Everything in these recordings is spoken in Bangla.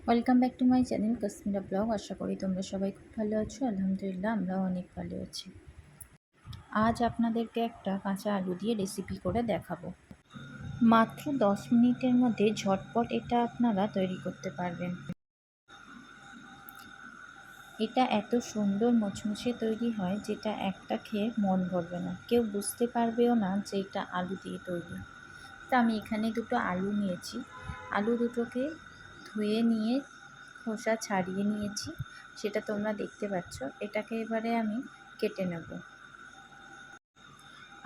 Welcome back to my channel Kashmira blog. আশা করি তোমরা সবাই খুব ভালো আছো। আলহামদুলিল্লাহ আমরাও অনেক ভালো আছি। আজ আপনাদেরকে একটা কাঁচা আলু দিয়ে রেসিপি করে দেখাবো। মাত্র 10 মিনিটের মধ্যে ঝটপট এটা আপনারা তৈরি করতে পারবেন। এটা এত সুন্দর মুচমুচে তৈরি হয় যেটা একটা খেয়ে মন ভরবে না, কেউ বুঝতে পারবেও না যে এটা আলু দিয়ে তৈরি। তো আমি এখানে দুটো আলু নিয়েছি। আলু দুটোকে ধুয়ে নিয়ে খোসা ছাড়িয়ে নিয়েছি, সেটা তোমরা দেখতে পাচ্ছ। এটাকে এবারে আমি কেটে নেব।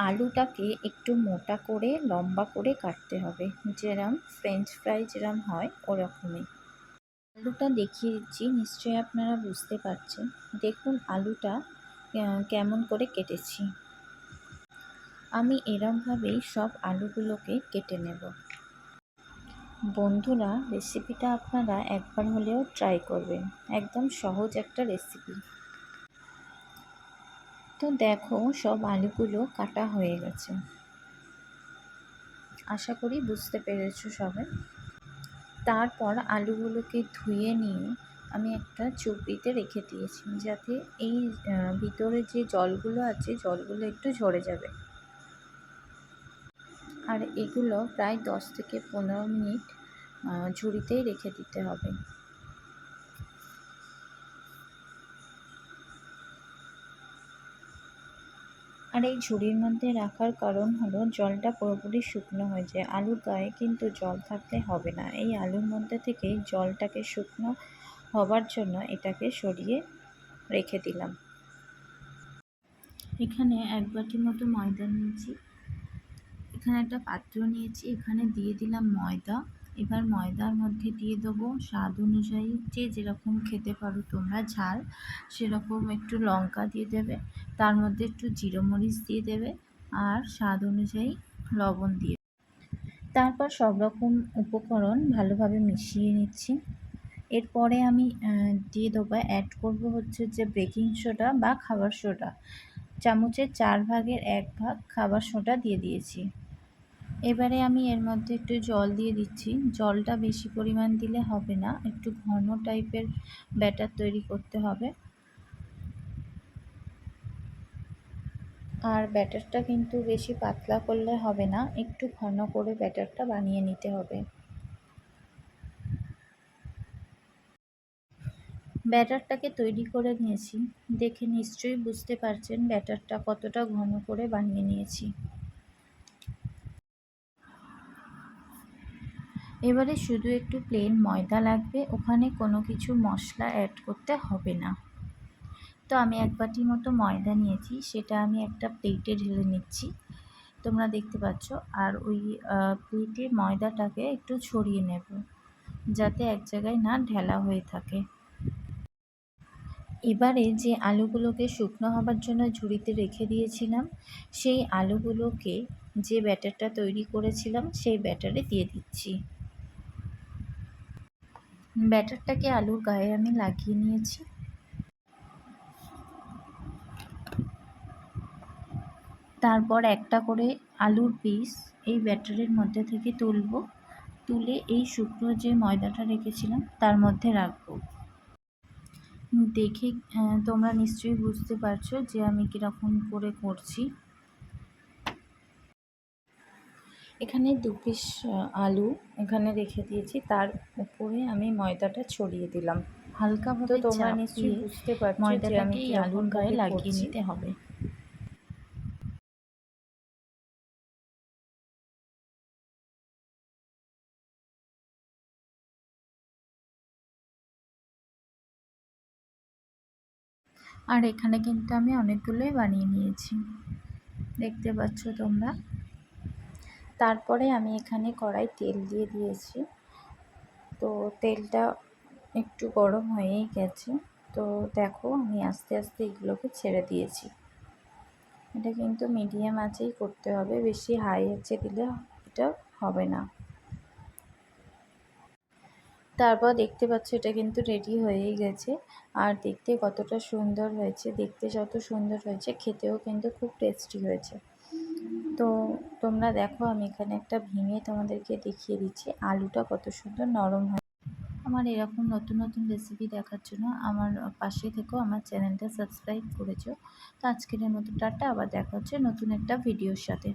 আলুটাকে একটু মোটা করে লম্বা করে কাটতে হবে, যেরম ফ্রেঞ্চ ফ্রাই যেরম হয় ওরকমই। আলুটা দেখিয়ে দিচ্ছি, নিশ্চয়ই আপনারা বুঝতে পারছেন। দেখুন আলুটা কেমন করে কেটেছি। আমি এরমভাবেই সব আলুগুলোকে কেটে নেব। বন্ধুরা, রেসিপিটা আপনারা একবার হলেও ট্রাই করবেন। একদম সহজ একটা রেসিপি। তো দেখো, সব আলুগুলো কাটা হয়ে গেছে। আশা করি বুঝতে পেরেছো সবাই। তারপর আলুগুলোকে ধুয়ে নিয়ে আমি একটা চুপড়িতে রেখে দিয়েছি, যাতে এই ভিতরে যে জলগুলো আছে জলগুলো একটু ঝরে যাবে। আর এগুলো প্রায় 10 থেকে 15 মিনিট ঝুড়িতেই রেখে দিতে হবে। আর এই ঝুড়ির মধ্যে রাখার কারণ হলো জলটা পুরোপুরি শুকনো হয়ে যায়। আলুর গায়ে কিন্তু জল থাকলে হবে না। এই আলুর মধ্যে থেকে জলটাকে শুকনো হবার জন্য এটাকে সরিয়ে রেখে দিলাম। এখানে 1 বাটি মতো ময়দা নিয়েছি। এখানে একটা পাত্র নিয়েছি, এখানে দিয়ে দিলাম ময়দা। এবার ময়দার মধ্যে দিয়ে দেবো স্বাদ অনুযায়ী, যে যেরকম খেতে পারো তোমরা ঝাল, সেরকম একটু লঙ্কা দিয়ে দেবে। তার মধ্যে একটু জিরে মরিচ দিয়ে দেবে, আর স্বাদ অনুযায়ী লবণ দিয়ে। তারপর সব রকম উপকরণ ভালোভাবে মিশিয়ে নিচ্ছি। এরপরে আমি দিয়ে দেবো, অ্যাড করবো হচ্ছে যে বেকিং সোডা বা খাবার সোডা। চামচের 4 ভাগের 1 ভাগ খাবার সোডা দিয়ে দিয়েছি। এবারে আমি এর মধ্যে একটু জল দিয়ে দিচ্ছি। জলটা বেশি পরিমাণ দিলে হবে না, একটু ঘন টাইপের ব্যাটার তৈরি করতে হবে। আর ব্যাটারটা কিন্তু বেশি পাতলা করলে হবে না, একটু ঘন করে ব্যাটারটা বানিয়ে নিতে হবে। ব্যাটারটাকে তৈরি করে নিয়েছি, দেখে নিশ্চয়ই বুঝতে পারছেন ব্যাটারটা কতটা ঘন করে বানিয়ে নিয়েছি। এবারে শুধু একটু প্লেন ময়দা লাগবে, ওখানে কোনো কিছু মশলা অ্যাড করতে হবে না। তো আমি 1 বাটি মতো ময়দা নিয়েছি, সেটা আমি একটা প্লেটে ঢেলে নিচ্ছি, তোমরা দেখতে পাচ্ছ। আর ওই প্লেটে ময়দাটাকে একটু ছড়িয়ে নেব, যাতে এক জায়গায় না ঢেলা হয়ে থাকে। এবারে যে আলুগুলোকে শুকনো হবার জন্য ঝুড়িতে রেখে দিয়েছিলাম, সেই আলুগুলোকে যে ব্যাটারটা তৈরি করেছিলাম সেই ব্যাটারে দিয়ে দিচ্ছি। ব্যাটারটাকে আলুর গায়ে আমি লাগিয়ে নিয়েছি। তারপর একটা করে আলুর পিস এই ব্যাটারের মধ্যে থেকে তুলে এই শুকনো যে ময়দাটা রেখেছিলাম তার মধ্যে রাখবো। দেখে তোমরা নিশ্চয়ই বুঝতে পারছো যে আমি কীরকম করে করছি। এখানে 2 পিস আলু এখানে রেখে দিয়েছি, তার উপরে আমি ময়দাটা ছড়িয়ে দিলাম হালকাভাবে। তোমরা নিশ্চয়ই বুঝতে পারছো যে আমি এই আলুর গায়ে লাগিয়ে নিতে হবে। আর এখানে কিন্তু আমি অনেকগুলোই বানিয়ে নিয়েছি, দেখতে পাচ্ছ তোমরা। তারপরে আমি এখানে কড়াই তেল দিয়ে দিয়েছি। তো তেলটা একটু গরম হয়েই গেছে। তো দেখো, আমি আস্তে আস্তে এগুলোকে ছেড়ে দিয়েছি। এটা কিন্তু মিডিয়াম আঁচেই করতে হবে, বেশি হাই আঁচে দিলে এটা হবে না। তারপর দেখতে পাচ্ছ এটা কিন্তু রেডি হয়েই গেছে। আর দেখতে কতটা সুন্দর হয়েছে, দেখতে যত সুন্দর হয়েছে খেতেও কিন্তু খুব টেস্টি হয়েছে। তো তোমরা দেখো, আমি এখানে একটা ভেঙে তোমাদেরকে দেখিয়ে দিচ্ছি আলুটা কত সুন্দর নরম হয়। আমার এরকম নতুন নতুন রেসিপি দেখার জন্য আমার পাশে থেকেও, আমার চ্যানেলটা সাবস্ক্রাইব করেছো। তো আজকের মতো টাটা, আবার দেখা হচ্ছে নতুন একটা ভিডিওর সাথে।